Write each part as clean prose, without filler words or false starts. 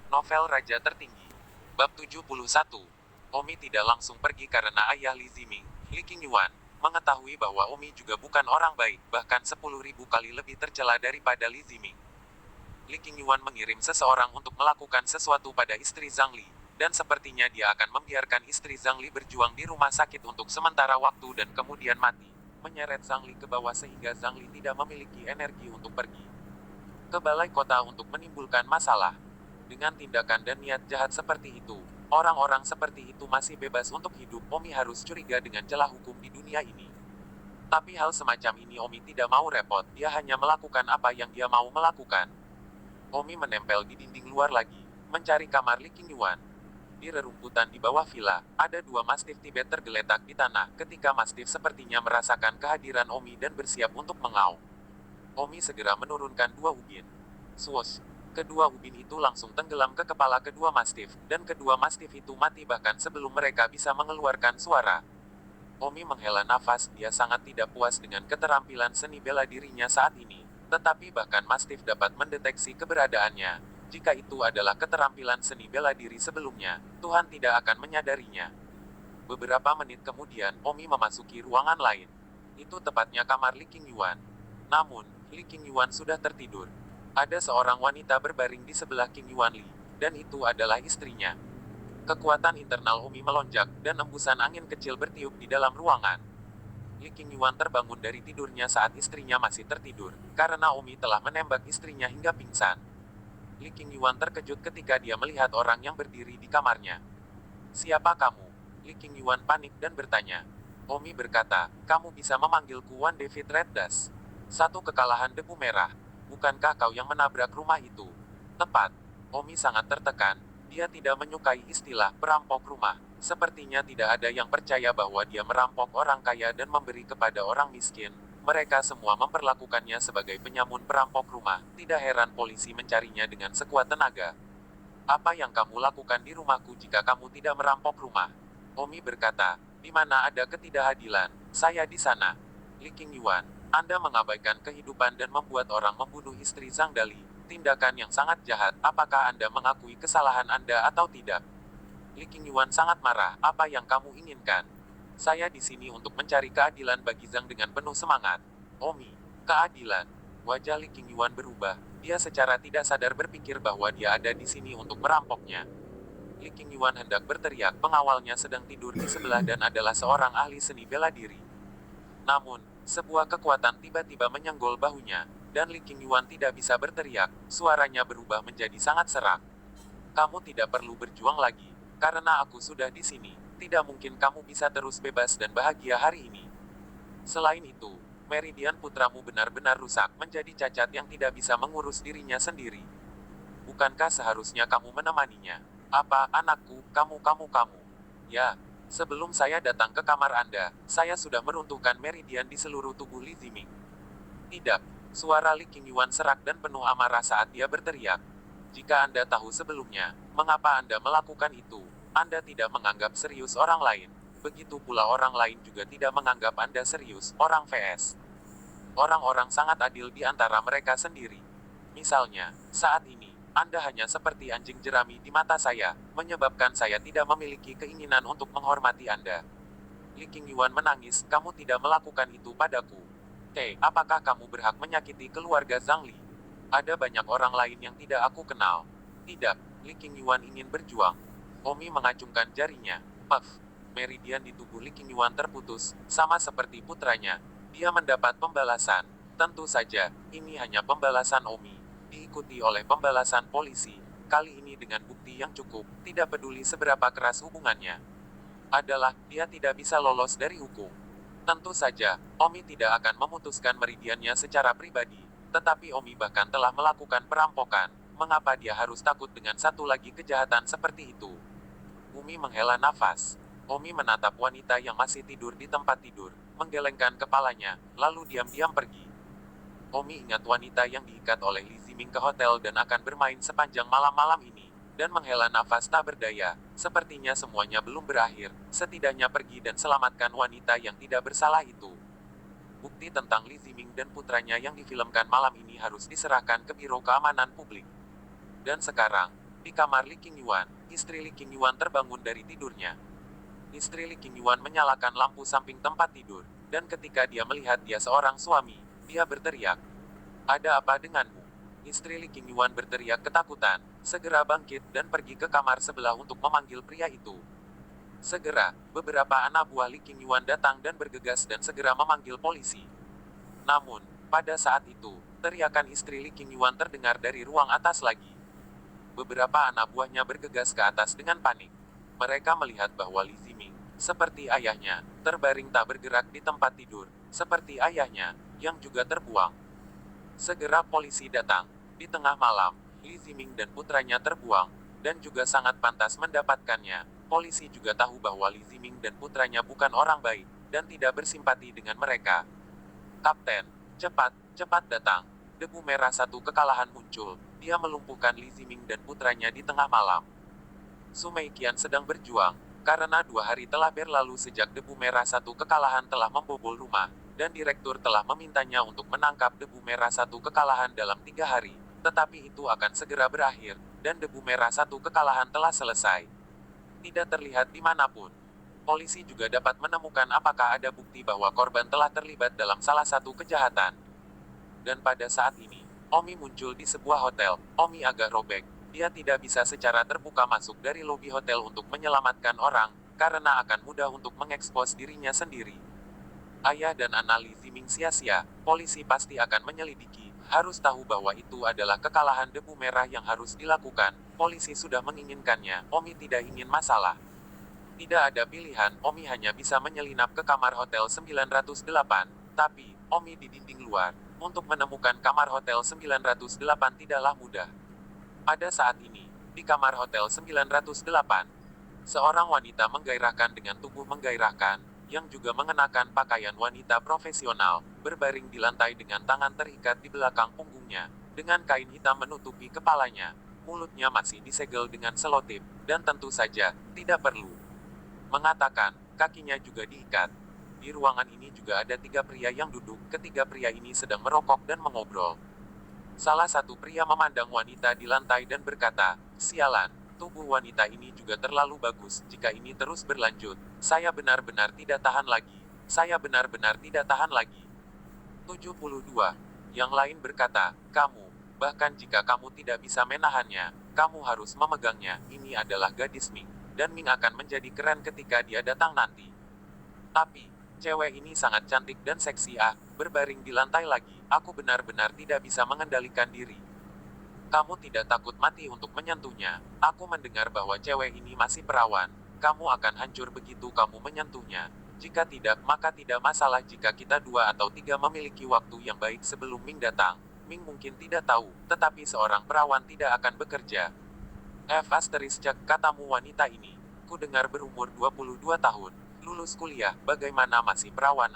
Novel Raja Tertinggi. Bab 71. Omi tidak langsung pergi karena ayah Li Ziming, Li Qingyuan, mengetahui bahwa Omi juga bukan orang baik, bahkan 10.000 kali lebih tercela daripada Li Ziming. Li Qingyuan mengirim seseorang untuk melakukan sesuatu pada istri Zhang Li, dan sepertinya dia akan membiarkan istri Zhang Li berjuang di rumah sakit untuk sementara waktu dan kemudian mati, menyeret Zhang Li ke bawah sehingga Zhang Li tidak memiliki energi untuk pergi ke balai kota untuk menimbulkan masalah. Dengan tindakan dan niat jahat seperti itu, orang-orang seperti itu masih bebas untuk hidup. Omi harus curiga dengan celah hukum di dunia ini. Tapi hal semacam ini Omi tidak mau repot, dia hanya melakukan apa yang dia mau melakukan. Omi menempel di dinding luar lagi, mencari kamar Li Qingyuan. Di rerumputan di bawah villa, ada dua mastif Tibet tergeletak di tanah, ketika mastif sepertinya merasakan kehadiran Omi dan bersiap untuk mengaum. Omi segera menurunkan dua ubin. Swoosh! Kedua ubin itu langsung tenggelam ke kepala kedua mastif, dan kedua mastif itu mati bahkan sebelum mereka bisa mengeluarkan suara. Omi menghela nafas, dia sangat tidak puas dengan keterampilan seni bela dirinya saat ini. Tetapi bahkan mastif dapat mendeteksi keberadaannya. Jika itu adalah keterampilan seni bela diri sebelumnya, Tuhan tidak akan menyadarinya. Beberapa menit kemudian, Omi memasuki ruangan lain. Itu tepatnya kamar Li Qingyuan. Namun, Li Qingyuan sudah tertidur. Ada seorang wanita berbaring di sebelah Qingyuan Li, dan itu adalah istrinya. Kekuatan internal Omi melonjak, dan embusan angin kecil bertiup di dalam ruangan. Li Qingyuan terbangun dari tidurnya saat istrinya masih tertidur, karena Omi telah menembak istrinya hingga pingsan. Li Qingyuan terkejut ketika dia melihat orang yang berdiri di kamarnya. "Siapa kamu?" Li Qingyuan panik dan bertanya. Omi berkata, "Kamu bisa memanggilku Wan David Reddas. Satu kekalahan debu merah. Bukankah kau yang menabrak rumah itu?" Tepat. Omi sangat tertekan. Dia tidak menyukai istilah perampok rumah. Sepertinya tidak ada yang percaya bahwa dia merampok orang kaya dan memberi kepada orang miskin. Mereka semua memperlakukannya sebagai penyamun perampok rumah. Tidak heran polisi mencarinya dengan sekuat tenaga. "Apa yang kamu lakukan di rumahku jika kamu tidak merampok rumah?" Omi berkata, "Di mana ada ketidakadilan, saya di sana." Li Qingyuan, Anda mengabaikan kehidupan dan membuat orang membunuh istri Zhang Dali. Tindakan yang sangat jahat. Apakah Anda mengakui kesalahan Anda atau tidak? Li Qingyuan sangat marah. "Apa yang kamu inginkan?" "Saya di sini untuk mencari keadilan bagi Zhang." Dengan penuh semangat. "Omi, keadilan." Wajah Li Qingyuan berubah. Dia secara tidak sadar berpikir bahwa dia ada di sini untuk merampoknya. Li Qingyuan hendak berteriak, pengawalnya sedang tidur di sebelah dan adalah seorang ahli seni bela diri. Namun, sebuah kekuatan tiba-tiba menyenggol bahunya, dan Li Qingyuan tidak bisa berteriak. Suaranya berubah menjadi sangat serak. "Kamu tidak perlu berjuang lagi, karena aku sudah di sini. Tidak mungkin kamu bisa terus bebas dan bahagia hari ini. Selain itu, meridian putramu benar-benar rusak, menjadi cacat yang tidak bisa mengurus dirinya sendiri. Bukankah seharusnya kamu menemaninya?" "Apa, anakku, kamu. Ya, sebelum saya datang ke kamar Anda, saya sudah meruntuhkan meridian di seluruh tubuh Li Ziming." "Tidak." Suara Li Qingyuan serak dan penuh amarah saat dia berteriak. "Jika Anda tahu sebelumnya, mengapa Anda melakukan itu? Anda tidak menganggap serius orang lain. Begitu pula orang lain juga tidak menganggap Anda serius." Orang vs. Orang-orang sangat adil di antara mereka sendiri. "Misalnya, saat ini, Anda hanya seperti anjing jerami di mata saya, menyebabkan saya tidak memiliki keinginan untuk menghormati Anda." Li Qingyuan menangis, "Kamu tidak melakukan itu padaku. Apakah kamu berhak menyakiti keluarga Zhang Li? Ada banyak orang lain yang tidak aku kenal." "Tidak." Li Qingyuan ingin berjuang. Omi mengacungkan jarinya. Puff. Meridian di tubuh Li Qingyuan terputus, sama seperti putranya. Dia mendapat pembalasan. Tentu saja, ini hanya pembalasan Omi, diikuti oleh pembalasan polisi. Kali ini dengan bukti yang cukup, tidak peduli seberapa keras hubungannya. Adalah, dia tidak bisa lolos dari hukum. Tentu saja, Omi tidak akan memutuskan meridiannya secara pribadi. Tetapi Omi bahkan telah melakukan perampokan. Mengapa dia harus takut dengan satu lagi kejahatan seperti itu? Omi menghela nafas. Omi menatap wanita yang masih tidur di tempat tidur, menggelengkan kepalanya, lalu diam-diam pergi. Omi ingat wanita yang diikat oleh Li Ziming ke hotel dan akan bermain sepanjang malam-malam ini, dan menghela nafas tak berdaya. Sepertinya semuanya belum berakhir, setidaknya pergi dan selamatkan wanita yang tidak bersalah itu. Bukti tentang Li Ziming dan putranya yang difilmkan malam ini harus diserahkan ke Biro Keamanan Publik. Dan sekarang, Di kamar Li Qingyuan, istri Li Qingyuan terbangun dari tidurnya. Istri Li Qingyuan menyalakan lampu samping tempat tidur, dan ketika dia melihat dia seorang suami, dia berteriak, "Ada apa denganmu?" Istri Li Qingyuan berteriak ketakutan, segera bangkit dan pergi ke kamar sebelah untuk memanggil pria itu. Segera, beberapa anak buah Li Qingyuan datang dan bergegas dan segera memanggil polisi. Namun, pada saat itu, teriakan istri Li Qingyuan terdengar dari ruang atas lagi. Beberapa anak buahnya bergegas ke atas dengan panik. Mereka melihat bahwa Li Ziming, seperti ayahnya, terbaring tak bergerak di tempat tidur, seperti ayahnya, yang juga terbuang. Segera polisi datang. Di tengah malam, Li Ziming dan putranya terbuang, dan juga sangat pantas mendapatkannya. Polisi juga tahu bahwa Li Ziming dan putranya bukan orang baik, dan tidak bersimpati dengan mereka. "Kapten, cepat, cepat datang." Debu merah satu kekalahan muncul. Dia melumpuhkan Li Ziming dan putranya di tengah malam. Su Meiqian sedang berjuang, karena 2 hari telah berlalu sejak debu merah satu kekalahan telah membobol rumah, dan direktur telah memintanya untuk menangkap debu merah satu kekalahan dalam 3 hari. Tetapi itu akan segera berakhir, dan debu merah satu kekalahan telah selesai. Tidak terlihat dimanapun. Polisi juga dapat menemukan apakah ada bukti bahwa korban telah terlibat dalam salah satu kejahatan. Dan pada saat ini, Omi muncul di sebuah hotel. Omi agak robek. Dia tidak bisa secara terbuka masuk dari lobi hotel untuk menyelamatkan orang, karena akan mudah untuk mengekspos dirinya sendiri. Ayah dan anak Li Ziming sia-sia, polisi pasti akan menyelidiki. Harus tahu bahwa itu adalah kekalahan debu merah yang harus dilakukan. Polisi sudah menginginkannya. Omi tidak ingin masalah. Tidak ada pilihan, Omi hanya bisa menyelinap ke kamar hotel 908. Tapi, Omi di dinding luar. Untuk menemukan kamar hotel 908 tidaklah mudah. Pada saat ini, di kamar hotel 908, seorang wanita menggairahkan dengan tubuh menggairahkan, yang juga mengenakan pakaian wanita profesional, berbaring di lantai dengan tangan terikat di belakang punggungnya, dengan kain hitam menutupi kepalanya. Mulutnya masih disegel dengan selotip, dan tentu saja, tidak perlu mengatakan, kakinya juga diikat. Di ruangan ini juga ada 3 pria yang duduk, ketiga pria ini sedang merokok dan mengobrol. Salah satu pria memandang wanita di lantai dan berkata, "Sialan, tubuh wanita ini juga terlalu bagus. Jika ini terus berlanjut, saya benar-benar tidak tahan lagi. Saya benar-benar tidak tahan lagi." 72. Yang lain berkata, "Kamu, bahkan jika kamu tidak bisa menahannya, kamu harus memegangnya. Ini adalah gadis Ming, dan Ming akan menjadi keren ketika dia datang nanti." Tapi, cewek ini sangat cantik dan seksi berbaring di lantai lagi. Aku benar-benar tidak bisa mengendalikan diri. Kamu tidak takut mati untuk menyentuhnya. Aku mendengar bahwa cewek ini masih perawan. Kamu akan hancur begitu kamu menyentuhnya. Jika tidak, maka tidak masalah jika kita 2 atau 3 memiliki waktu yang baik sebelum Ming datang. Ming mungkin tidak tahu, tetapi seorang perawan tidak akan bekerja. Cek, katamu wanita ini. Ku dengar berumur 22 tahun. Lulus kuliah, bagaimana masih perawan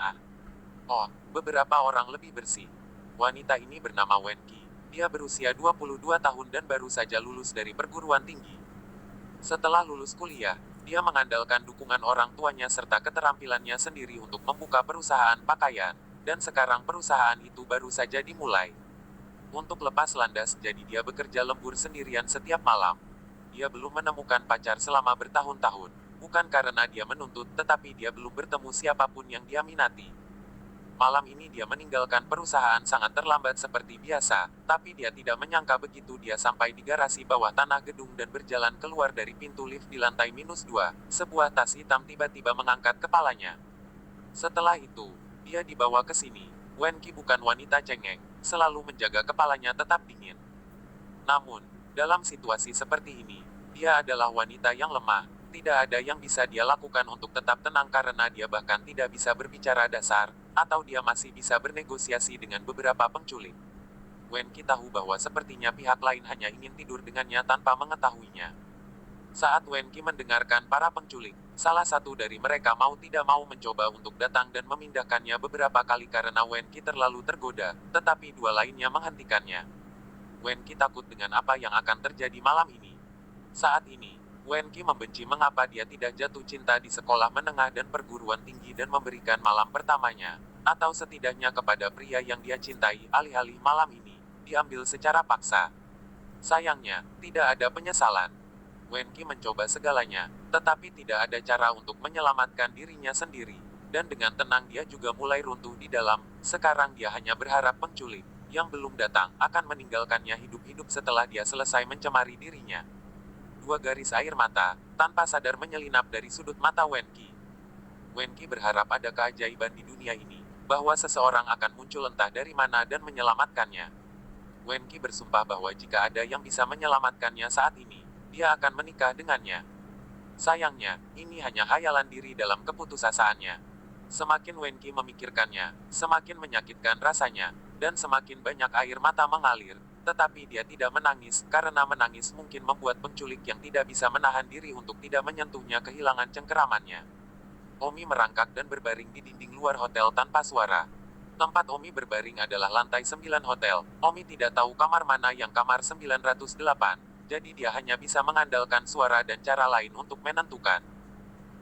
Oh, beberapa orang lebih bersih. Wanita ini bernama Wen Qi. Dia berusia 22 tahun dan baru saja lulus dari perguruan tinggi. Setelah lulus kuliah, dia mengandalkan dukungan orang tuanya serta keterampilannya sendiri untuk membuka perusahaan pakaian, dan sekarang perusahaan itu baru saja dimulai. Untuk lepas landas, jadi dia bekerja lembur sendirian setiap malam. Dia belum menemukan pacar selama bertahun-tahun. Bukan karena dia menuntut, tetapi dia belum bertemu siapapun yang dia minati. Malam ini dia meninggalkan perusahaan sangat terlambat seperti biasa, tapi dia tidak menyangka begitu dia sampai di garasi bawah tanah gedung dan berjalan keluar dari pintu lift di lantai -2, sebuah tas hitam tiba-tiba mengangkat kepalanya. Setelah itu, dia dibawa ke sini. Wen Qi bukan wanita cengeng, selalu menjaga kepalanya tetap dingin. Namun, dalam situasi seperti ini, dia adalah wanita yang lemah. Tidak ada yang bisa dia lakukan untuk tetap tenang karena dia bahkan tidak bisa berbicara dasar, atau dia masih bisa bernegosiasi dengan beberapa penculik. Wen Qi tahu bahwa sepertinya pihak lain hanya ingin tidur dengannya tanpa mengetahuinya. Saat Wen Qi mendengarkan para penculik, salah satu dari mereka mau tidak mau mencoba untuk datang dan memindahkannya beberapa kali karena Wen Qi terlalu tergoda, tetapi 2 lainnya menghentikannya. Wen Qi takut dengan apa yang akan terjadi malam ini. Saat ini, Wen Qi membenci mengapa dia tidak jatuh cinta di sekolah menengah dan perguruan tinggi dan memberikan malam pertamanya, atau setidaknya kepada pria yang dia cintai, alih-alih malam ini diambil secara paksa. Sayangnya, tidak ada penyesalan. Wenki mencoba segalanya, tetapi tidak ada cara untuk menyelamatkan dirinya sendiri. Dan dengan tenang dia juga mulai runtuh di dalam. Sekarang dia hanya berharap penculik, yang belum datang, akan meninggalkannya hidup-hidup setelah dia selesai mencemari dirinya. Dua garis air mata, tanpa sadar menyelinap dari sudut mata Wenki. Wenki berharap ada keajaiban di dunia ini, bahwa seseorang akan muncul entah dari mana dan menyelamatkannya. Wenki bersumpah bahwa jika ada yang bisa menyelamatkannya saat ini, dia akan menikah dengannya. Sayangnya, ini hanya hayalan diri dalam keputusasaannya. Semakin Wenki memikirkannya, semakin menyakitkan rasanya, dan semakin banyak air mata mengalir. Tetapi dia tidak menangis, karena menangis mungkin membuat penculik yang tidak bisa menahan diri untuk tidak menyentuhnya kehilangan cengkeramannya. Omi merangkak dan berbaring di dinding luar hotel tanpa suara. Tempat Omi berbaring adalah lantai 9 hotel. Omi tidak tahu kamar mana yang kamar 908, jadi dia hanya bisa mengandalkan suara dan cara lain untuk menentukan.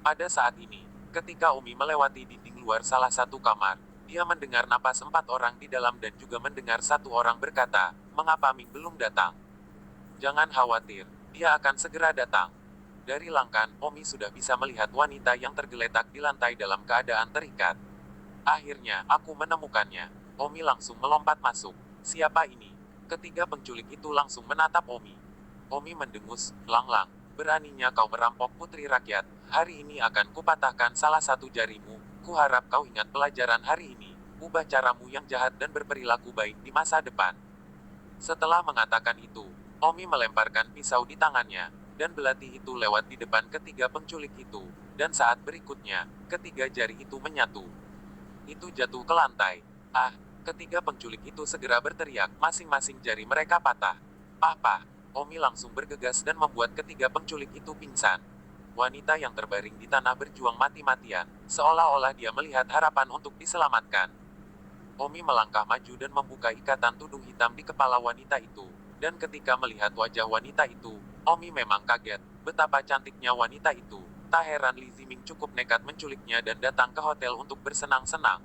Pada saat ini, ketika Omi melewati dinding luar salah satu kamar, dia mendengar napas 4 orang di dalam dan juga mendengar satu orang berkata, "Mengapa Ming belum datang?" "Jangan khawatir, dia akan segera datang." Dari langkan, Omi sudah bisa melihat wanita yang tergeletak di lantai dalam keadaan terikat. "Akhirnya, aku menemukannya." Omi langsung melompat masuk. "Siapa ini?" Ketiga penculik itu langsung menatap Omi. Omi mendengus, "Lang-lang, beraninya kau merampok putri rakyat. Hari ini akan kupatahkan salah satu jarimu. Kuharap kau ingat pelajaran hari ini. Ubah caramu yang jahat dan berperilaku baik di masa depan." Setelah mengatakan itu, Omi melemparkan pisau di tangannya, dan belati itu lewat di depan ketiga penculik itu, dan saat berikutnya, ketiga jari itu menyatu. Itu jatuh ke lantai. "Ah!" Ketiga penculik itu segera berteriak, masing-masing jari mereka patah. "Papa!" Omi langsung bergegas dan membuat ketiga penculik itu pingsan. Wanita yang terbaring di tanah berjuang mati-matian, seolah-olah dia melihat harapan untuk diselamatkan. Omi melangkah maju dan membuka ikatan tudung hitam di kepala wanita itu. Dan ketika melihat wajah wanita itu, Omi memang kaget, betapa cantiknya wanita itu. Tak heran Li Ziming cukup nekat menculiknya dan datang ke hotel untuk bersenang-senang.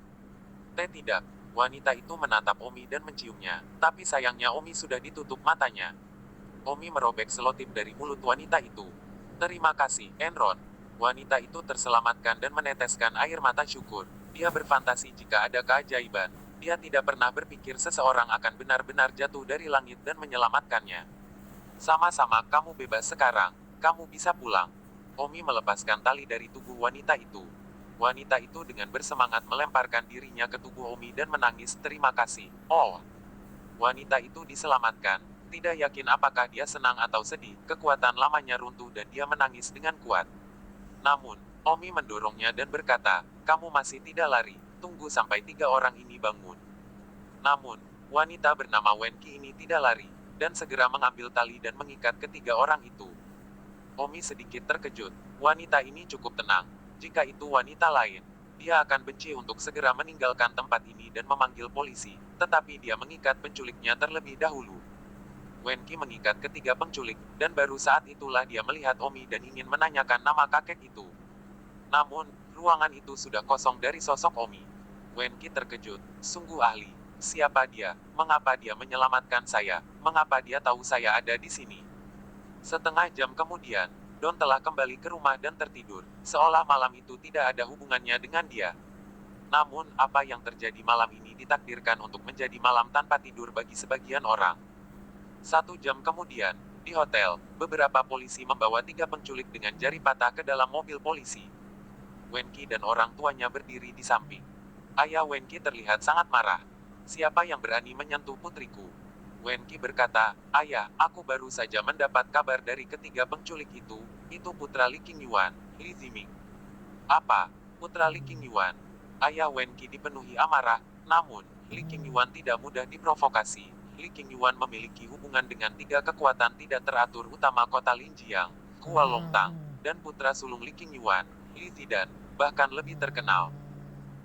Tidak, wanita itu menatap Omi dan menciumnya, tapi sayangnya Omi sudah ditutup matanya. Omi merobek selotip dari mulut wanita itu. "Terima kasih, Enron." Wanita itu terselamatkan dan meneteskan air mata syukur. Dia berfantasi jika ada keajaiban. Dia tidak pernah berpikir seseorang akan benar-benar jatuh dari langit dan menyelamatkannya. "Sama-sama, kamu bebas sekarang. Kamu bisa pulang." Omi melepaskan tali dari tubuh wanita itu. Wanita itu dengan bersemangat melemparkan dirinya ke tubuh Omi dan menangis, "Terima kasih, oh." Wanita itu diselamatkan. Tidak yakin apakah dia senang atau sedih, kekuatan lamanya runtuh dan dia menangis dengan kuat. Namun, Omi mendorongnya dan berkata, "Kamu masih tidak lari, tunggu sampai 3 orang ini bangun." Namun, wanita bernama Wenki ini tidak lari, dan segera mengambil tali dan mengikat ketiga orang itu. Omi sedikit terkejut. Wanita ini cukup tenang. Jika itu wanita lain, dia akan benci untuk segera meninggalkan tempat ini dan memanggil polisi, tetapi dia mengikat penculiknya terlebih dahulu. Wenki mengikat ketiga penculik, dan baru saat itulah dia melihat Omi dan ingin menanyakan nama kakek itu. Namun, ruangan itu sudah kosong dari sosok Omi. Wenki terkejut, sungguh ahli. Siapa dia? Mengapa dia menyelamatkan saya? Mengapa dia tahu saya ada di sini? Setengah jam kemudian, Don telah kembali ke rumah dan tertidur, seolah malam itu tidak ada hubungannya dengan dia. Namun, apa yang terjadi malam ini ditakdirkan untuk menjadi malam tanpa tidur bagi sebagian orang. 1 jam kemudian, di hotel, beberapa polisi membawa 3 penculik dengan jari patah ke dalam mobil polisi. Wenki dan orang tuanya berdiri di samping. Ayah Wenki terlihat sangat marah. "Siapa yang berani menyentuh putriku?" Wenki berkata, "Ayah, aku baru saja mendapat kabar dari ketiga penculik itu putra Li Qingyuan, Li Ziming." "Apa? Putra Li Qingyuan?" Ayah Wenki dipenuhi amarah, namun, Li Qingyuan tidak mudah diprovokasi. Li Qingyuan memiliki hubungan dengan 3 kekuatan tidak teratur utama kota Linjiang, Kuala Longtang, dan putra sulung Li Qingyuan, Li Zidan, bahkan lebih terkenal.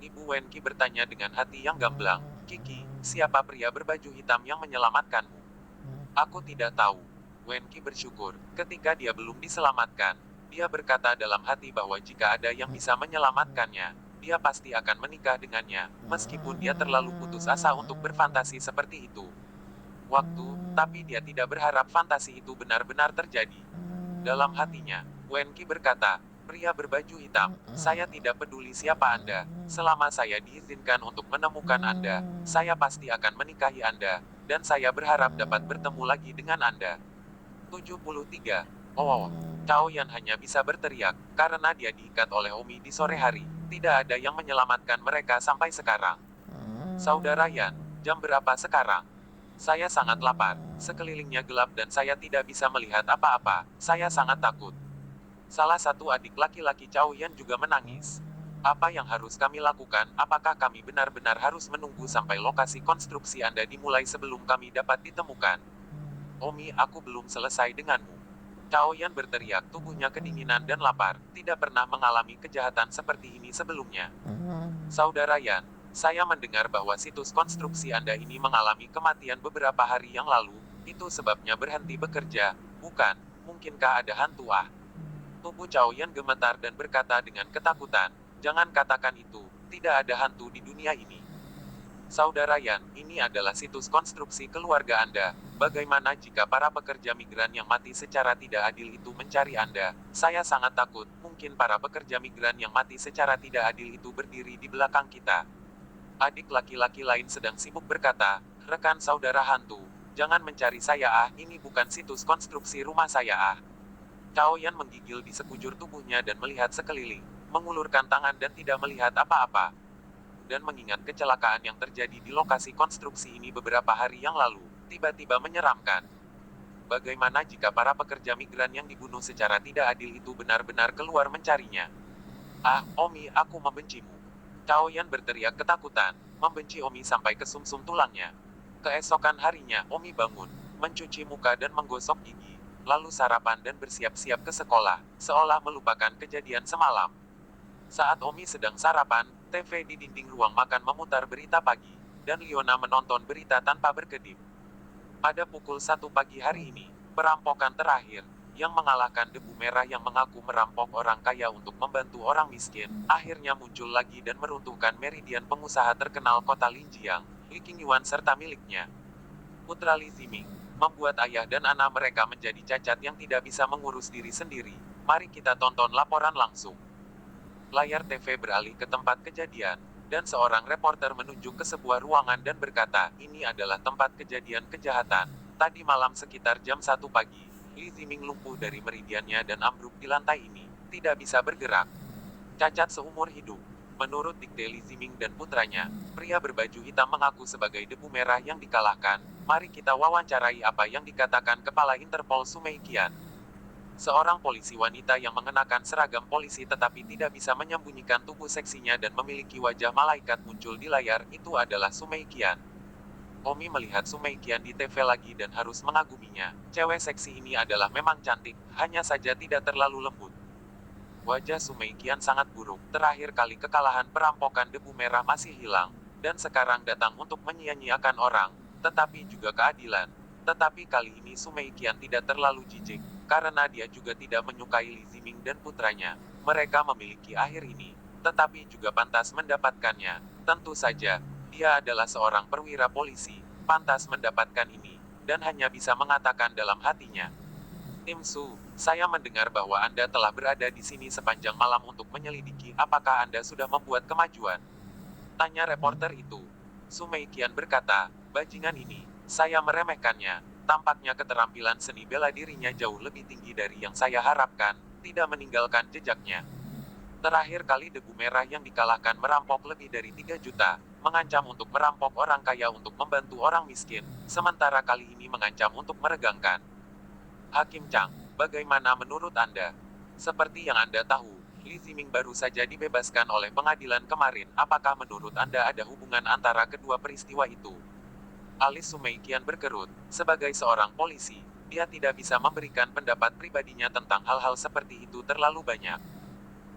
Ibu Wenki bertanya dengan hati yang gamblang, "Kiki, siapa pria berbaju hitam yang menyelamatkanmu?" "Aku tidak tahu." Wenki bersyukur, ketika dia belum diselamatkan. Dia berkata dalam hati bahwa jika ada yang bisa menyelamatkannya, dia pasti akan menikah dengannya, meskipun dia terlalu putus asa untuk berfantasi seperti itu. waktu, tapi dia tidak berharap fantasi itu benar-benar terjadi. Dalam hatinya, Wenki berkata, "Pria berbaju hitam, saya tidak peduli siapa Anda. Selama saya diizinkan untuk menemukan Anda, saya pasti akan menikahi Anda, dan saya berharap dapat bertemu lagi dengan Anda." 73. Oh, Cao Yan hanya bisa berteriak, karena dia diikat oleh Omi di sore hari. Tidak ada yang menyelamatkan mereka sampai sekarang. Saudara Yan, jam berapa sekarang? Saya sangat lapar. Sekelilingnya gelap dan saya tidak bisa melihat apa-apa. Saya sangat takut. Salah satu adik laki-laki Cao Yan juga menangis. Apa yang harus kami lakukan? Apakah kami benar-benar harus menunggu sampai lokasi konstruksi Anda dimulai sebelum kami dapat ditemukan? Omi, aku belum selesai denganmu. Cao Yan berteriak, tubuhnya kedinginan dan lapar. Tidak pernah mengalami kejahatan seperti ini sebelumnya. Saudara Yan, saya mendengar bahwa situs konstruksi Anda ini mengalami kematian beberapa hari yang lalu. Itu sebabnya berhenti bekerja, bukan? Mungkinkah ada hantu? Tubuh Cao Yan gemetar dan berkata dengan ketakutan, "Jangan katakan itu, tidak ada hantu di dunia ini." Saudara Yan, ini adalah situs konstruksi keluarga Anda. Bagaimana jika para pekerja migran yang mati secara tidak adil itu mencari Anda? Saya sangat takut, mungkin para pekerja migran yang mati secara tidak adil itu berdiri di belakang kita. Adik laki-laki lain sedang sibuk berkata, "Rekan saudara hantu, jangan mencari saya ini bukan situs konstruksi rumah saya Cao Yan menggigil di sekujur tubuhnya dan melihat sekeliling, mengulurkan tangan dan tidak melihat apa-apa. Dan mengingat kecelakaan yang terjadi di lokasi konstruksi ini beberapa hari yang lalu, tiba-tiba menyeramkan. Bagaimana jika para pekerja migran yang dibunuh secara tidak adil itu benar-benar keluar mencarinya? Omi, aku membencimu. Cao Yan berteriak ketakutan, membenci Omi sampai ke sumsum tulangnya. Keesokan harinya, Omi bangun, mencuci muka dan menggosok gigi, lalu sarapan dan bersiap-siap ke sekolah, seolah melupakan kejadian semalam. Saat Omi sedang sarapan, TV di dinding ruang makan memutar berita pagi, dan Liona menonton berita tanpa berkedip. Pada pukul 1 pagi hari ini, perampokan terakhir, yang mengalahkan debu merah yang mengaku merampok orang kaya untuk membantu orang miskin, akhirnya muncul lagi dan meruntuhkan Meridian pengusaha terkenal kota Linjiang, Li Qingyuan serta miliknya. Putra Li Ziming, membuat ayah dan anak mereka menjadi cacat yang tidak bisa mengurus diri sendiri. Mari kita tonton laporan langsung. Layar TV beralih ke tempat kejadian, dan seorang reporter menunjuk ke sebuah ruangan dan berkata, "Ini adalah tempat kejadian kejahatan. Tadi malam sekitar jam 1 pagi, Li Ziming lumpuh dari meridiannya dan ambruk di lantai ini, tidak bisa bergerak. Cacat seumur hidup." Menurut dikte Li Ziming dan putranya, pria berbaju hitam mengaku sebagai debu merah yang dikalahkan. Mari kita wawancarai apa yang dikatakan Kepala Interpol Sumei Qian. Seorang polisi wanita yang mengenakan seragam polisi tetapi tidak bisa menyembunyikan tubuh seksinya dan memiliki wajah malaikat muncul di layar, itu adalah Sumei Qian. Omi melihat Sumei Qian di TV lagi dan harus mengaguminya. Cewek seksi ini adalah memang cantik, hanya saja tidak terlalu lembut. Wajah Sumei Qian sangat buruk, terakhir kali kekalahan perampokan debu merah masih hilang, dan sekarang datang untuk menyia-nyiakan orang, tetapi juga keadilan. Tetapi kali ini Sumei Qian tidak terlalu jijik, karena dia juga tidak menyukai Li Ziming dan putranya. Mereka memiliki akhir ini, tetapi juga pantas mendapatkannya. Tentu saja, dia adalah seorang perwira polisi, pantas mendapatkan ini, dan hanya bisa mengatakan dalam hatinya, "Tim Su, saya mendengar bahwa Anda telah berada di sini sepanjang malam untuk menyelidiki apakah Anda sudah membuat kemajuan?" Tanya reporter itu. Sumei Qian berkata, "Bajingan ini, saya meremehkannya. Tampaknya keterampilan seni bela dirinya jauh lebih tinggi dari yang saya harapkan, tidak meninggalkan jejaknya. Terakhir kali debu merah yang dikalahkan merampok lebih dari 3 juta, mengancam untuk merampok orang kaya untuk membantu orang miskin, sementara kali ini mengancam untuk meregangkan. Hakim Chang, bagaimana menurut Anda? Seperti yang Anda tahu, Li Ziming baru saja dibebaskan oleh pengadilan kemarin. Apakah menurut Anda ada hubungan antara kedua peristiwa itu?" Alis Sumei Qian berkerut. Sebagai seorang polisi, dia tidak bisa memberikan pendapat pribadinya tentang hal-hal seperti itu terlalu banyak.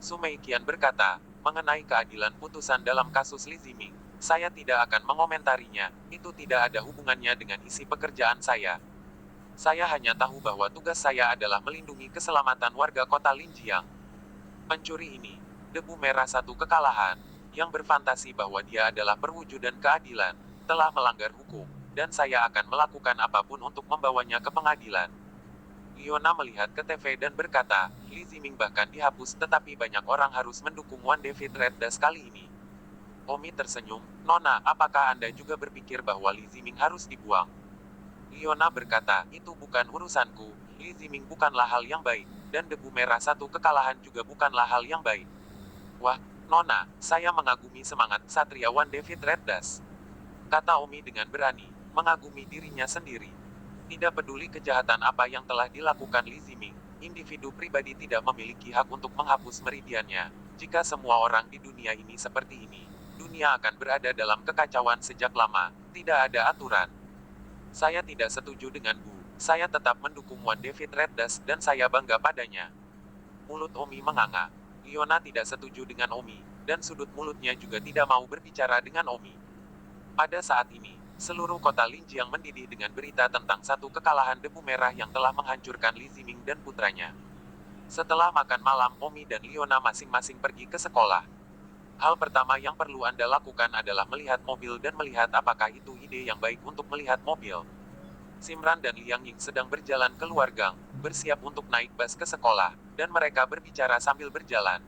Sumei Qian berkata, "Mengenai keadilan putusan dalam kasus Li Ziming, saya tidak akan mengomentarinya, itu tidak ada hubungannya dengan isi pekerjaan saya. Saya hanya tahu bahwa tugas saya adalah melindungi keselamatan warga kota Linjiang. Pencuri ini, debu merah satu kekalahan, yang berfantasi bahwa dia adalah perwujudan keadilan, telah melanggar hukum. dan saya akan melakukan apapun untuk membawanya ke pengadilan. Liona melihat ke TV dan berkata, Li Ziming bahkan dihapus tetapi banyak orang harus mendukung One David Red Dust kali ini. Omi tersenyum, Nona, apakah Anda juga berpikir bahwa Li Ziming harus dibuang? Liona berkata, itu bukan urusanku, Li Ziming bukanlah hal yang baik, dan debu merah satu kekalahan juga bukanlah hal yang baik. Wah, Nona, saya mengagumi semangat Satriawan David Red Dust, kata Omi dengan berani, mengagumi dirinya sendiri. Tidak peduli kejahatan apa yang telah dilakukan Li Ziming, individu pribadi tidak memiliki hak untuk menghapus meridiannya. Jika semua orang di dunia ini seperti ini, dunia akan berada dalam kekacauan sejak lama, tidak ada aturan. Saya tidak setuju dengan Bu. Saya tetap mendukung One David Red Dust dan saya bangga padanya. Mulut Omi menganga. Liona tidak setuju dengan Omi, dan sudut mulutnya juga tidak mau berbicara dengan Omi. Pada saat ini, seluruh kota Linjiang mendidih dengan berita tentang satu kekalahan debu merah yang telah menghancurkan Li Ziming dan putranya. Setelah makan malam, Omi dan Liona masing-masing pergi ke sekolah. Hal pertama yang perlu Anda lakukan adalah melihat mobil dan melihat apakah itu ide yang baik untuk melihat mobil. Simran dan Liang Ying sedang berjalan keluar gang, bersiap untuk naik bus ke sekolah, dan mereka berbicara sambil berjalan.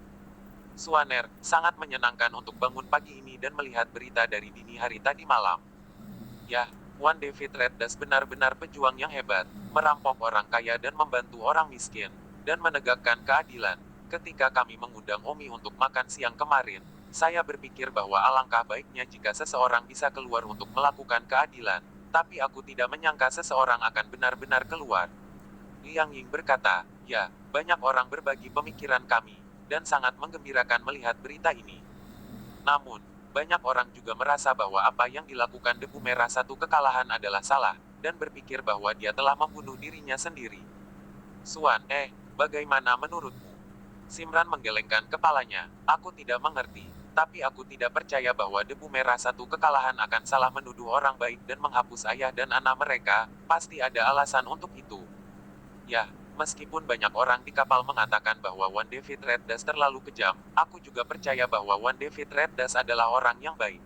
Suaner, sangat menyenangkan untuk bangun pagi ini dan melihat berita dari dini hari tadi malam. Ya, One David Red Dust benar-benar pejuang yang hebat, merampok orang kaya dan membantu orang miskin, dan menegakkan keadilan. Ketika kami mengundang Omi untuk makan siang kemarin, saya berpikir bahwa alangkah baiknya jika seseorang bisa keluar untuk melakukan keadilan, tapi aku tidak menyangka seseorang akan benar-benar keluar. Liang Ying berkata, ya, banyak orang berbagi pemikiran kami, dan sangat menggembirakan melihat berita ini. Namun, banyak orang juga merasa bahwa apa yang dilakukan debu merah satu kekalahan adalah salah, dan berpikir bahwa dia telah membunuh dirinya sendiri. Suan, bagaimana menurutmu? Simran menggelengkan kepalanya, aku tidak mengerti, tapi aku tidak percaya bahwa debu merah satu kekalahan akan salah menuduh orang baik dan menghapus ayah dan anak mereka, pasti ada alasan untuk itu. Ya, meskipun banyak orang di kapal mengatakan bahwa One David Red Dust terlalu kejam, aku juga percaya bahwa One David Red Dust adalah orang yang baik.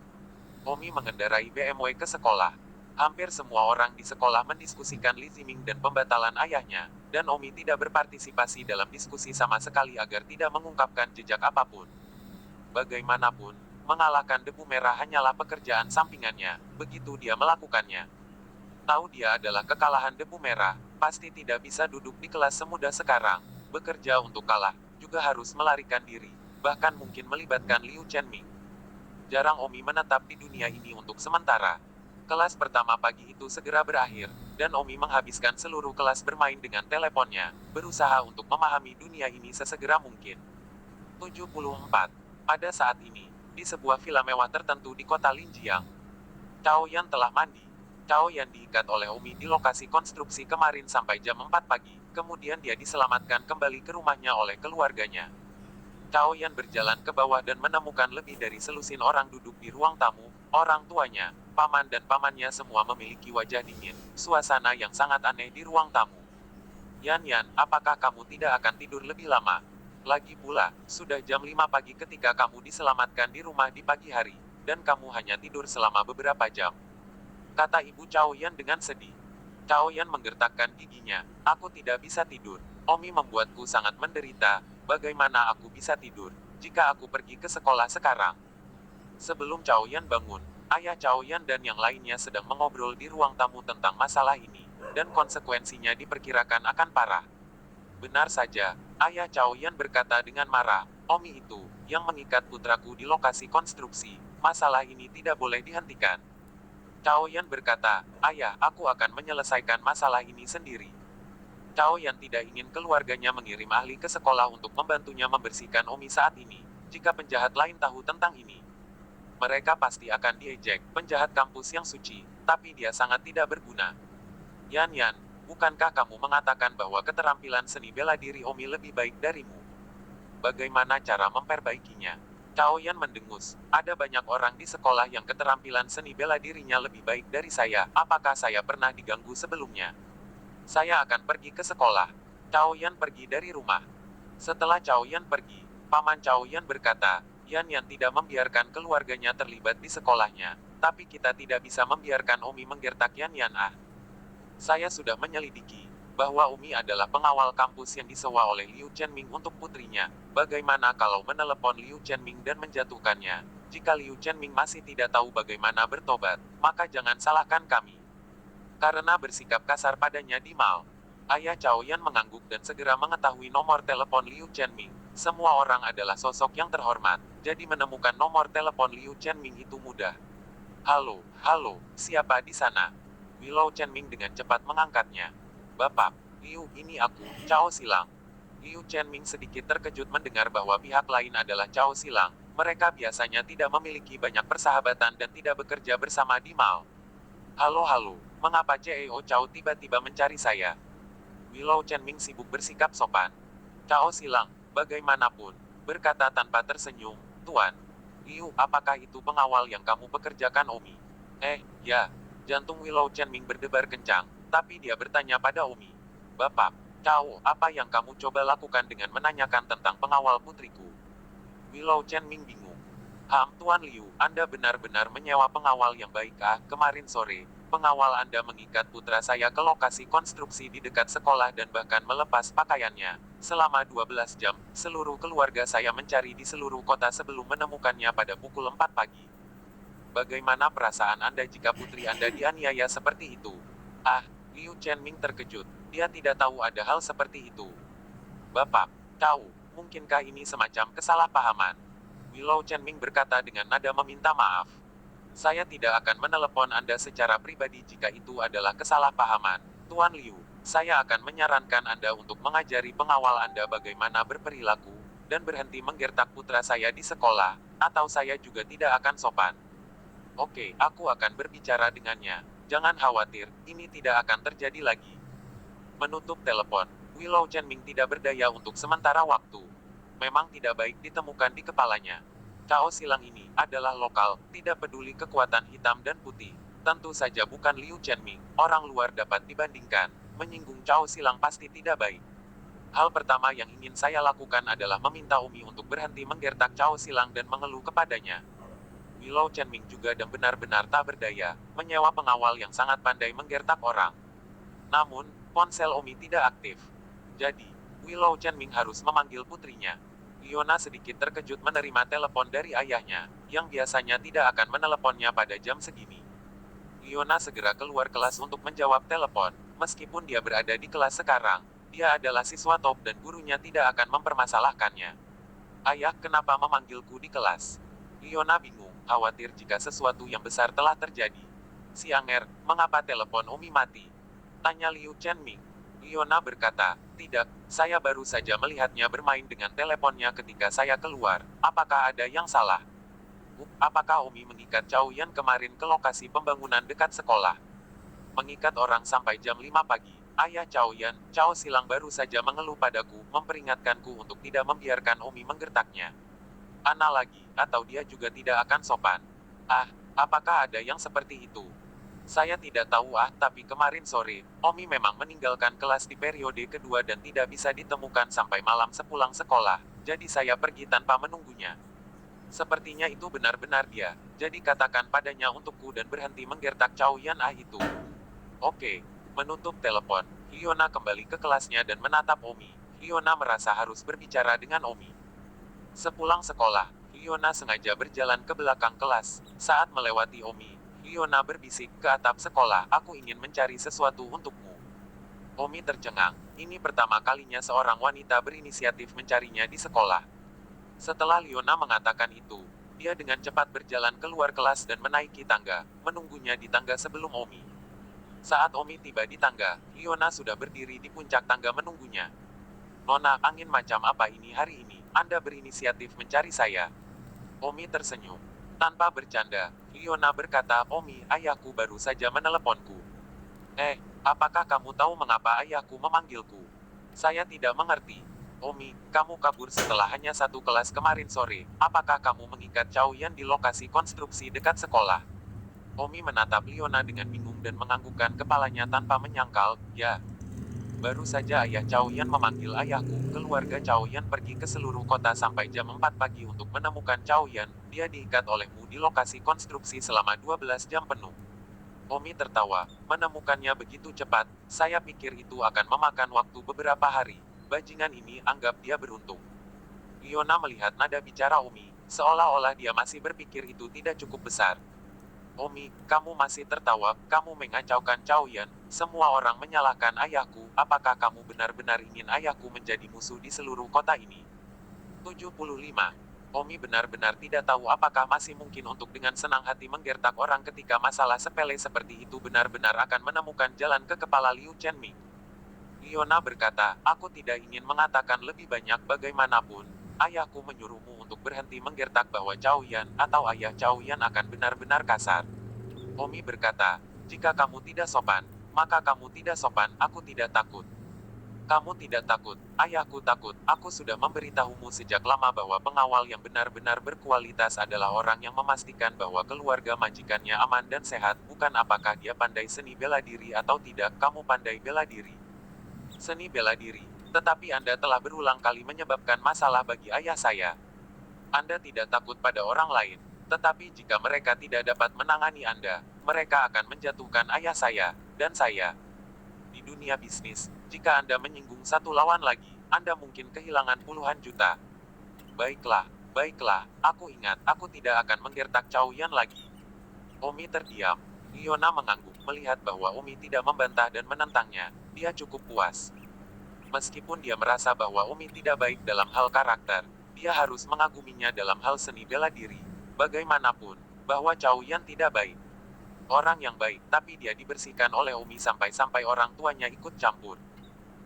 Omi mengendarai BMW ke sekolah. Hampir semua orang di sekolah mendiskusikan Li Ziming dan pembatalan ayahnya, dan Omi tidak berpartisipasi dalam diskusi sama sekali agar tidak mengungkapkan jejak apapun. Bagaimanapun, mengalahkan debu merah hanyalah pekerjaan sampingannya, begitu dia melakukannya. Tahu dia adalah kekalahan debu merah, pasti tidak bisa duduk di kelas semudah sekarang. Bekerja untuk kalah, juga harus melarikan diri, bahkan mungkin melibatkan Liu Chenming. Jarang Omi menetap di dunia ini untuk sementara. Kelas pertama pagi itu segera berakhir, dan Omi menghabiskan seluruh kelas bermain dengan teleponnya, berusaha untuk memahami dunia ini sesegera mungkin. 74. Pada saat ini, di sebuah villa mewah tertentu di kota Linjiang, Cao Yan telah mandi. Cao Yan diikat oleh Omi di lokasi konstruksi kemarin sampai jam 4 pagi, kemudian dia diselamatkan kembali ke rumahnya oleh keluarganya. Cao Yan berjalan ke bawah dan menemukan lebih dari selusin orang duduk di ruang tamu, orang tuanya, paman dan pamannya semua memiliki wajah dingin, suasana yang sangat aneh di ruang tamu. Yan, apakah kamu tidak akan tidur lebih lama? Lagi pula, sudah jam 5 pagi ketika kamu diselamatkan di rumah di pagi hari, dan kamu hanya tidur selama beberapa jam, kata ibu Cao Yan dengan sedih. Cao Yan menggertakkan giginya, aku tidak bisa tidur. Omi membuatku sangat menderita, bagaimana aku bisa tidur, jika aku pergi ke sekolah sekarang? Sebelum Cao Yan bangun, ayah Cao Yan dan yang lainnya sedang mengobrol di ruang tamu tentang masalah ini, dan konsekuensinya diperkirakan akan parah. Benar saja, ayah Cao Yan berkata dengan marah, Omi itu, yang mengikat putraku di lokasi konstruksi, masalah ini tidak boleh dihentikan. Cao Yan berkata, ayah, aku akan menyelesaikan masalah ini sendiri. Cao Yan tidak ingin keluarganya mengirim ahli ke sekolah untuk membantunya membersihkan Omi saat ini, jika penjahat lain tahu tentang ini. Mereka pasti akan diejek, penjahat kampus yang suci, tapi dia sangat tidak berguna. Yan, bukankah kamu mengatakan bahwa keterampilan seni bela diri Omi lebih baik darimu? Bagaimana cara memperbaikinya? Cao Yan mendengus, ada banyak orang di sekolah yang keterampilan seni bela dirinya lebih baik dari saya, apakah saya pernah diganggu sebelumnya? Saya akan pergi ke sekolah. Cao Yan pergi dari rumah. Setelah Cao Yan pergi, paman Cao Yan berkata, Yan tidak membiarkan keluarganya terlibat di sekolahnya, Tapi kita tidak bisa membiarkan Omi menggertak Yan Yan ah. Saya sudah menyelidiki bahwa Umi adalah pengawal kampus yang disewa oleh Liu Chenming untuk putrinya. Bagaimana kalau menelepon Liu Chenming dan menjatuhkannya? Jika Liu Chenming masih tidak tahu bagaimana bertobat, maka jangan salahkan kami. Karena bersikap kasar padanya di mal. Ayah Cao Yan mengangguk dan segera mengetahui nomor telepon Liu Chenming. Semua orang adalah sosok yang terhormat, jadi menemukan nomor telepon Liu Chenming itu mudah. Halo, halo, siapa di sana? Willow Chenming dengan cepat mengangkatnya. Bapak, Liu, ini aku, Cao Silang. Liu Chenming sedikit terkejut mendengar bahwa pihak lain adalah Cao Silang. Mereka biasanya tidak memiliki banyak persahabatan dan tidak bekerja bersama di mal. Halo, mengapa CEO Cao tiba-tiba mencari saya? Willow Chenming sibuk bersikap sopan. Cao Silang, bagaimanapun, berkata tanpa tersenyum, Tuan. Liu, apakah itu pengawal yang kamu pekerjakan Omi? Ya. Jantung Willow Chenming berdebar kencang, tapi dia bertanya pada Omi. Bapak, Cao, apa yang kamu coba lakukan dengan menanyakan tentang pengawal putriku? Willow Chenming bingung. Tuan Liu, Anda benar-benar menyewa pengawal yang baik ah? Kemarin sore, pengawal Anda mengikat putra saya ke lokasi konstruksi di dekat sekolah dan bahkan melepas pakaiannya. Selama 12 jam, seluruh keluarga saya mencari di seluruh kota sebelum menemukannya pada pukul 4 pagi. Bagaimana perasaan Anda jika putri Anda dianiaya seperti itu? Liu Chenming terkejut. Dia tidak tahu ada hal seperti itu. Bapak, tahu, mungkinkah ini semacam kesalahpahaman? Willow Chenming berkata dengan nada meminta maaf. Saya tidak akan menelepon Anda secara pribadi jika itu adalah kesalahpahaman, Tuan Liu. Saya akan menyarankan Anda untuk mengajari pengawal Anda bagaimana berperilaku, dan berhenti menggertak putra saya di sekolah, atau saya juga tidak akan sopan. Oke, aku akan berbicara dengannya. Jangan khawatir, ini tidak akan terjadi lagi. Menutup telepon, Willow Chenming tidak berdaya untuk sementara waktu. Memang tidak baik ditemukan di kepalanya. Cao Silang ini adalah lokal, tidak peduli kekuatan hitam dan putih. Tentu saja bukan Liu Chenming, orang luar dapat dibandingkan. Menyinggung Cao Silang pasti tidak baik. Hal pertama yang ingin saya lakukan adalah meminta Umi untuk berhenti menggertak Cao Silang dan mengeluh kepadanya. Willow Chenming juga dan benar-benar tak berdaya, menyewa pengawal yang sangat pandai menggertak orang. Namun, ponsel Omi tidak aktif. Jadi, Willow Chenming harus memanggil putrinya. Liona sedikit terkejut menerima telepon dari ayahnya, yang biasanya tidak akan meneleponnya pada jam segini. Liona segera keluar kelas untuk menjawab telepon, meskipun dia berada di kelas sekarang. Dia adalah siswa top dan gurunya tidak akan mempermasalahkannya. Ayah, kenapa memanggilku di kelas? Liona bingung. Khawatir jika sesuatu yang besar telah terjadi. Sianger, mengapa telepon Omi mati? Tanya Liu Chenming. Liona berkata, tidak, saya baru saja melihatnya bermain dengan teleponnya ketika saya keluar. Apakah ada yang salah? Apakah Omi mengikat Cao Yan kemarin ke lokasi pembangunan dekat sekolah? Mengikat orang sampai jam 5 pagi. Ayah Cao Yan, Cao Silang baru saja mengeluh padaku, memperingatkanku untuk tidak membiarkan Omi menggertaknya. Ana lagi, atau dia juga tidak akan sopan. Apakah ada yang seperti itu? Saya tidak tahu tapi kemarin sore, Omi memang meninggalkan kelas di periode kedua dan tidak bisa ditemukan sampai malam sepulang sekolah, jadi saya pergi tanpa menunggunya. Sepertinya itu benar-benar dia, jadi katakan padanya untukku dan berhenti menggertak Cao Yan itu. Oke, menutup telepon, Liona kembali ke kelasnya dan menatap Omi. Liona merasa harus berbicara dengan Omi. Sepulang sekolah, Liona sengaja berjalan ke belakang kelas. Saat melewati Omi, Liona berbisik ke atap sekolah, aku ingin mencari sesuatu untukmu. Omi tercengang, ini pertama kalinya seorang wanita berinisiatif mencarinya di sekolah. Setelah Liona mengatakan itu, dia dengan cepat berjalan keluar kelas dan menaiki tangga, menunggunya di tangga sebelum Omi. Saat Omi tiba di tangga, Liona sudah berdiri di puncak tangga menunggunya. Nona, angin macam apa ini hari ini? Anda berinisiatif mencari saya. Omi tersenyum. Tanpa bercanda, Liona berkata, Omi, ayahku baru saja meneleponku. Apakah kamu tahu mengapa ayahku memanggilku? Saya tidak mengerti. Omi, kamu kabur setelah hanya satu kelas kemarin sore. Apakah kamu mengikat Cao Yan di lokasi konstruksi dekat sekolah? Omi menatap Liona dengan bingung dan menganggukkan kepalanya tanpa menyangkal, ya. Baru saja ayah Cao Yan memanggil ayahku, keluarga Cao Yan pergi ke seluruh kota sampai jam 4 pagi untuk menemukan Cao Yan. Dia diikat olehmu di lokasi konstruksi selama 12 jam penuh. Omi tertawa, menemukannya begitu cepat, saya pikir itu akan memakan waktu beberapa hari. Bajingan ini anggap dia beruntung. Liona melihat nada bicara Omi, seolah-olah dia masih berpikir itu tidak cukup besar. Omi, kamu masih tertawa, kamu mengacaukan Cao Yan, semua orang menyalahkan ayahku, apakah kamu benar-benar ingin ayahku menjadi musuh di seluruh kota ini? 75. Omi benar-benar tidak tahu apakah masih mungkin untuk dengan senang hati menggertak orang ketika masalah sepele seperti itu benar-benar akan menemukan jalan ke kepala Liu Chenming. Liona berkata, aku tidak ingin mengatakan lebih banyak bagaimanapun. Ayahku menyuruhmu untuk berhenti menggertak bahwa Cao Yan atau ayah Cao Yan akan benar-benar kasar. Omi berkata, jika kamu tidak sopan, maka kamu tidak sopan, aku tidak takut. Kamu tidak takut, ayahku takut, aku sudah memberitahumu sejak lama bahwa pengawal yang benar-benar berkualitas adalah orang yang memastikan bahwa keluarga majikannya aman dan sehat, bukan apakah dia pandai seni bela diri atau tidak, kamu pandai bela diri. Seni bela diri. Tetapi Anda telah berulang kali menyebabkan masalah bagi ayah saya. Anda tidak takut pada orang lain. Tetapi jika mereka tidak dapat menangani Anda, mereka akan menjatuhkan ayah saya, dan saya. Di dunia bisnis, jika Anda menyinggung satu lawan lagi, Anda mungkin kehilangan puluhan juta. Baiklah, baiklah, aku ingat, aku tidak akan menggertak Cao Yan lagi. Omi terdiam. Liona mengangguk, melihat bahwa Omi tidak membantah dan menentangnya, dia cukup puas. Meskipun dia merasa bahwa Omi tidak baik dalam hal karakter, dia harus mengaguminya dalam hal seni bela diri. Bagaimanapun, bahwa Cao Yan tidak baik. Orang yang baik, tapi dia dibersihkan oleh Omi sampai-sampai orang tuanya ikut campur.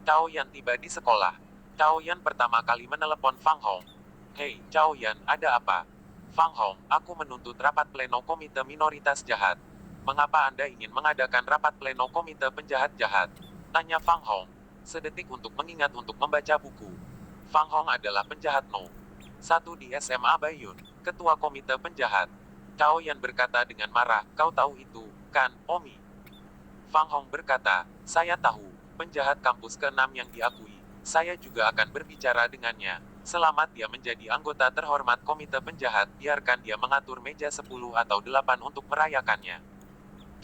Cao Yan tiba di sekolah. Cao Yan pertama kali menelepon Fang Hong. Hei, Cao Yan, ada apa? Fang Hong, aku menuntut rapat pleno komite minoritas jahat. Mengapa Anda ingin mengadakan rapat pleno komite penjahat jahat? Tanya Fang Hong. Sedetik untuk mengingat untuk membaca buku. Fang Hong adalah penjahat No. 1 di SMA Baiyun, ketua komite penjahat. Cao Yan berkata dengan marah, kau tahu itu, kan, Omi? Fang Hong berkata, saya tahu, penjahat kampus ke-6 yang diakui. Saya juga akan berbicara dengannya. Selamat dia menjadi anggota terhormat komite penjahat, biarkan dia mengatur meja 10 atau 8 untuk merayakannya.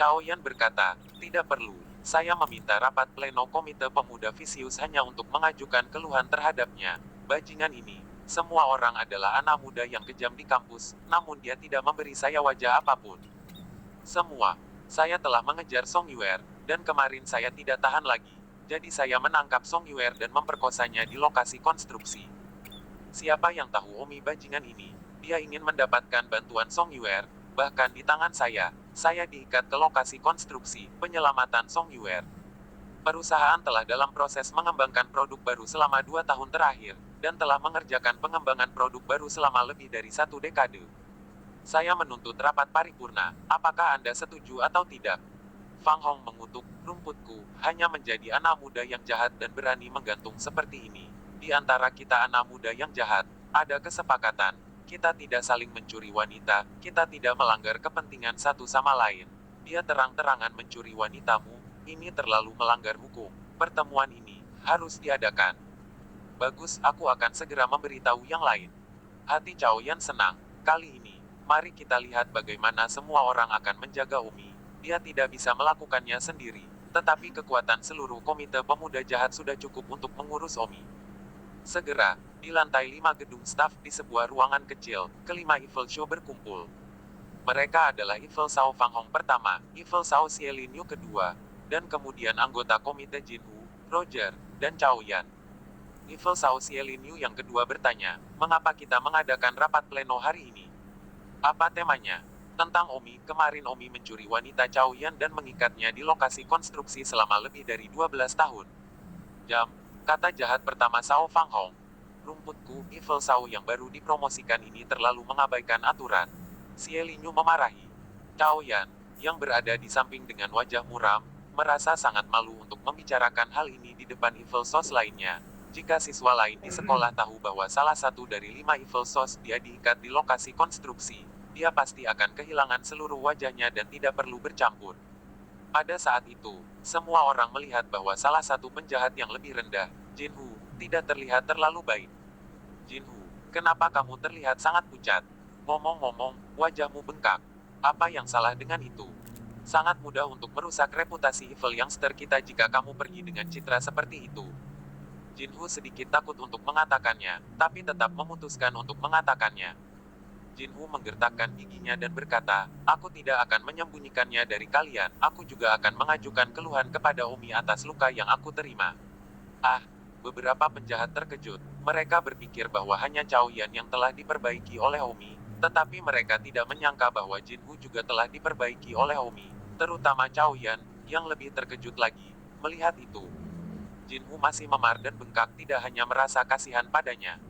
Cao Yan berkata, tidak perlu. Saya meminta rapat pleno komite pemuda Vicious hanya untuk mengajukan keluhan terhadapnya. Bajingan ini, semua orang adalah anak muda yang kejam di kampus, namun dia tidak memberi saya wajah apapun. Semua. Saya telah mengejar Song Yuer, dan kemarin saya tidak tahan lagi. Jadi saya menangkap Song Yuer dan memperkosanya di lokasi konstruksi. Siapa yang tahu Omi bajingan ini? Dia ingin mendapatkan bantuan Song Yuer, bahkan di tangan saya diikat ke lokasi konstruksi, penyelamatan Song Yuer. Perusahaan telah dalam proses mengembangkan produk baru selama 2 tahun terakhir, dan telah mengerjakan pengembangan produk baru selama lebih dari 1 dekade. Saya menuntut rapat paripurna, apakah Anda setuju atau tidak? Fang Hong mengutuk, rumputku, hanya menjadi anak muda yang jahat dan berani menggantung seperti ini. Di antara kita anak muda yang jahat, ada kesepakatan. Kita tidak saling mencuri wanita, kita tidak melanggar kepentingan satu sama lain. Dia terang-terangan mencuri wanitamu, ini terlalu melanggar hukum. Pertemuan ini harus diadakan. Bagus, aku akan segera memberitahu yang lain. Hati Cao Yan senang. Kali ini, mari kita lihat bagaimana semua orang akan menjaga Omi. Dia tidak bisa melakukannya sendiri, tetapi kekuatan seluruh komite pemuda jahat sudah cukup untuk mengurus Omi. Segera, di lantai 5 gedung staf di sebuah ruangan kecil, kelima Evil Show berkumpul. Mereka adalah Evil Sao Fang Hong pertama, Evil Sao Xielin Yu kedua, dan kemudian anggota komite Jinwu, Roger, dan Cao Yan. Evil Sao Xielin Yu yang kedua bertanya, mengapa kita mengadakan rapat pleno hari ini? Apa temanya? Tentang Omi, kemarin Omi mencuri wanita Cao Yan dan mengikatnya di lokasi konstruksi selama lebih dari 12 tahun. Jam. Kata jahat pertama Sao Fang Hong. Rumputku, Evil Sao yang baru dipromosikan ini terlalu mengabaikan aturan. Xielin Yu memarahi. Cao Yan, yang berada di samping dengan wajah muram, merasa sangat malu untuk membicarakan hal ini di depan Evil Sos lainnya. Jika siswa lain di sekolah tahu bahwa salah satu dari 5 Evil Sos dia diikat di lokasi konstruksi, dia pasti akan kehilangan seluruh wajahnya dan tidak perlu bercampur. Pada saat itu, Semua orang melihat bahwa salah satu penjahat yang lebih rendah, Jinhu, tidak terlihat terlalu baik. Jinhu, kenapa kamu terlihat sangat pucat? Ngomong-ngomong, wajahmu bengkak. Apa yang salah dengan itu? Sangat mudah untuk merusak reputasi evil youngster kita jika kamu pergi dengan citra seperti itu. Jinhu sedikit takut untuk mengatakannya, tapi tetap memutuskan untuk mengatakannya. Jinhu menggertakkan giginya dan berkata, aku tidak akan menyembunyikannya dari kalian, aku juga akan mengajukan keluhan kepada Omi atas luka yang aku terima. Ah, beberapa penjahat terkejut. Mereka berpikir bahwa hanya Cao Yan yang telah diperbaiki oleh Omi, tetapi mereka tidak menyangka bahwa Jinhu juga telah diperbaiki oleh Omi, terutama Cao Yan, yang lebih terkejut lagi. Melihat itu, Jinhu masih memar dan bengkak tidak hanya merasa kasihan padanya.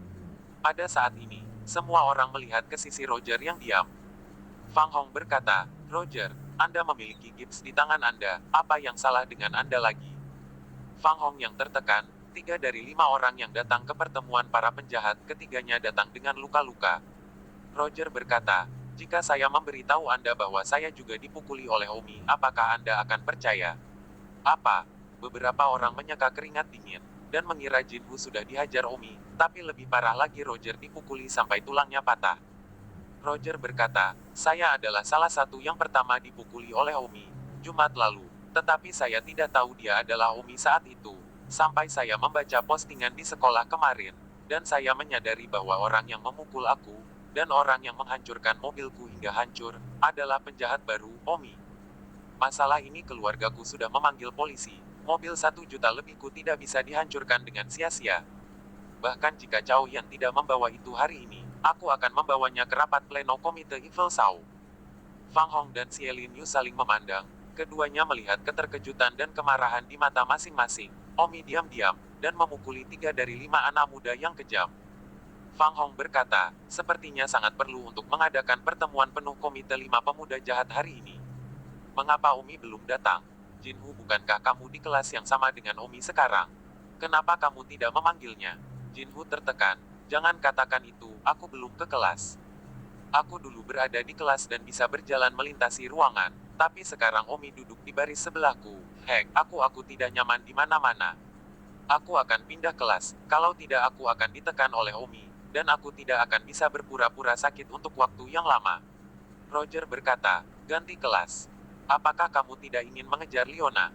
Pada saat ini, semua orang melihat ke sisi Roger yang diam. Fang Hong berkata, Roger, Anda memiliki gips di tangan Anda, apa yang salah dengan Anda lagi? Fang Hong yang tertekan, 3 dari 5 orang yang datang ke pertemuan para penjahat, ketiganya datang dengan luka-luka. Roger berkata, jika saya memberitahu Anda bahwa saya juga dipukuli oleh Omi, apakah Anda akan percaya? Apa? Beberapa orang menyeka keringat dingin, dan mengira Jinhu sudah dihajar Omi, tapi lebih parah lagi Roger dipukuli sampai tulangnya patah. Roger berkata, saya adalah salah satu yang pertama dipukuli oleh Omi, Jumat lalu. Tetapi saya tidak tahu dia adalah Omi saat itu. Sampai saya membaca postingan di sekolah kemarin. Dan saya menyadari bahwa orang yang memukul aku, dan orang yang menghancurkan mobilku hingga hancur, adalah penjahat baru, Omi. Masalah ini keluargaku sudah memanggil polisi. Mobil 1 juta lebihku tidak bisa dihancurkan dengan sia-sia. Bahkan jika Cao Yan tidak membawa itu hari ini, aku akan membawanya ke rapat pleno komite Evil Sao. Fang Hong dan Xie Lin Yu saling memandang. Keduanya melihat keterkejutan dan kemarahan di mata masing-masing. Omi diam-diam, dan memukuli 3 dari 5 anak muda yang kejam. Fang Hong berkata, sepertinya sangat perlu untuk mengadakan pertemuan penuh komite 5 pemuda jahat hari ini. Mengapa Omi belum datang? Jinhu, bukankah kamu di kelas yang sama dengan Omi sekarang? Kenapa kamu tidak memanggilnya? Jinhu tertekan. Jangan katakan itu, aku belum ke kelas. Aku dulu berada di kelas dan bisa berjalan melintasi ruangan, tapi sekarang Omi duduk di baris sebelahku. Hek, aku tidak nyaman di mana-mana. Aku akan pindah kelas, kalau tidak aku akan ditekan oleh Omi, dan aku tidak akan bisa berpura-pura sakit untuk waktu yang lama. Roger berkata, ganti kelas. Apakah kamu tidak ingin mengejar Leona?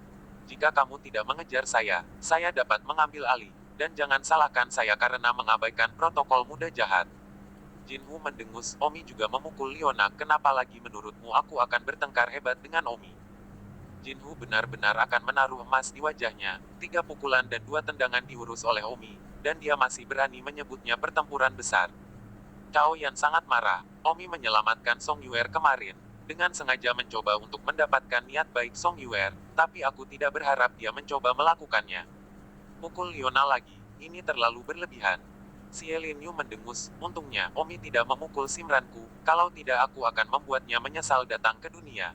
Jika kamu tidak mengejar saya dapat mengambil alih. Dan jangan salahkan saya karena mengabaikan protokol muda jahat. Jinhu mendengus, Omi juga memukul Leona, kenapa lagi menurutmu aku akan bertengkar hebat dengan Omi? Jinhu benar-benar akan menaruh emas di wajahnya. 3 pukulan dan 2 tendangan diurus oleh Omi, dan dia masih berani menyebutnya pertempuran besar. Cao Yan sangat marah. Omi menyelamatkan Song Yuer kemarin, dengan sengaja mencoba untuk mendapatkan niat baik Song Yuer, tapi aku tidak berharap dia mencoba melakukannya. Pukul Leona lagi, ini terlalu berlebihan. Xie Lin Yu mendengus, untungnya Omi tidak memukul Simranku, kalau tidak aku akan membuatnya menyesal datang ke dunia.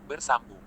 Bersambung.